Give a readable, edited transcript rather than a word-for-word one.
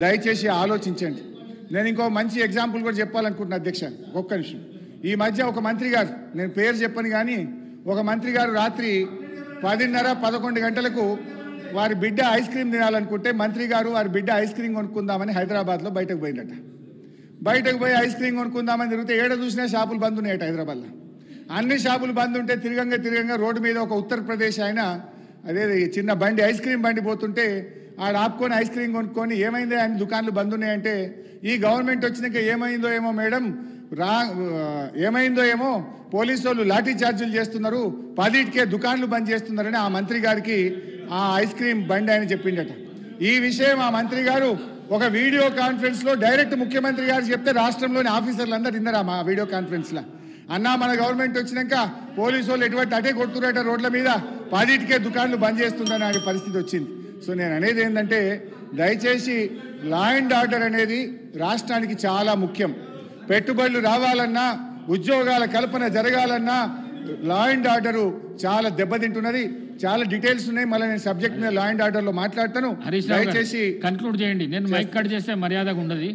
దయచేసి ఆలోచించండి. నేను ఇంకో మంచి ఎగ్జాంపుల్ కూడా చెప్పాలనుకుంటున్నా అధ్యక్ష. ఒక్క నిమిషం. ఈ మధ్య ఒక మంత్రి గారు, నేను పేరు చెప్పను కానీ, ఒక మంత్రి గారు రాత్రి 10:30-11 గంటలకు వారి బిడ్డ ఐస్ క్రీమ్ తినాలనుకుంటే మంత్రి గారు వారి బిడ్డ ఐస్ క్రీమ్ కొనుక్కుందామని హైదరాబాద్లో బయటకు పోయిందట. బయటకు పోయి ఐస్ క్రీమ్ కొనుక్కుందామని తిరిగితే ఏడ చూసినా షాపులు బంద్ ఉన్నాయట హైదరాబాద్లో. అన్ని షాపులు బంద్ ఉంటే తిరగంగా రోడ్డు మీద ఒక ఉత్తరప్రదేశ్ ఆయన అదే చిన్న బండి ఐస్ క్రీమ్ బండి పోతుంటే ఆడ ఆపుకొని ఐస్ క్రీమ్ కొనుక్కొని ఏమైందో ఆయన దుకాణాలు బంద్ ఉన్నాయంటే, ఈ గవర్నమెంట్ వచ్చినాక ఏమైందో ఏమో మేడం, ఏమైందో ఏమో పోలీసు వాళ్ళు లాఠీ చార్జీలు చేస్తున్నారు, 10కే దుకాణాలు బంద్ చేస్తున్నారని ఆ మంత్రి గారికి ఆ ఐస్ క్రీమ్ బండి ఆయన చెప్పిండట. ఈ విషయం ఆ మంత్రి గారు ఒక వీడియో కాన్ఫరెన్స్లో డైరెక్ట్ ముఖ్యమంత్రి గారు చెప్తే రాష్ట్రంలోని ఆఫీసర్లు అందరూ విన్నారా మా వీడియో కాన్ఫరెన్స్లో? అన్నా మన గవర్నమెంట్ వచ్చినాక పోలీసు వాళ్ళు ఎటువంటి అటే కొడుతున్నట రోడ్ల మీద, 10కే దుకాణాలు బంద్ చేస్తుందని అనే పరిస్థితి వచ్చింది. సో నేను అనేది ఏంటంటే, దయచేసి లా అండ్ ఆర్డర్ అనేది రాష్ట్రానికి చాలా ముఖ్యం. పెట్టుబడులు రావాలన్నా, ఉద్యోగాల కల్పన జరగాలన్నా లా అండ్ ఆర్డరు చాలా దెబ్బతింటున్నది. చాలా డీటెయిల్స్ ఉన్నాయి, మళ్ళీ నేను సబ్జెక్ట్ మీద లా అండ్ ఆర్డర్లో మాట్లాడతాను. దయచేసి కన్క్లూడ్ చేయండి. నేను మైక్ కట్ చేస్తే మర్యాదగా ఉండదు.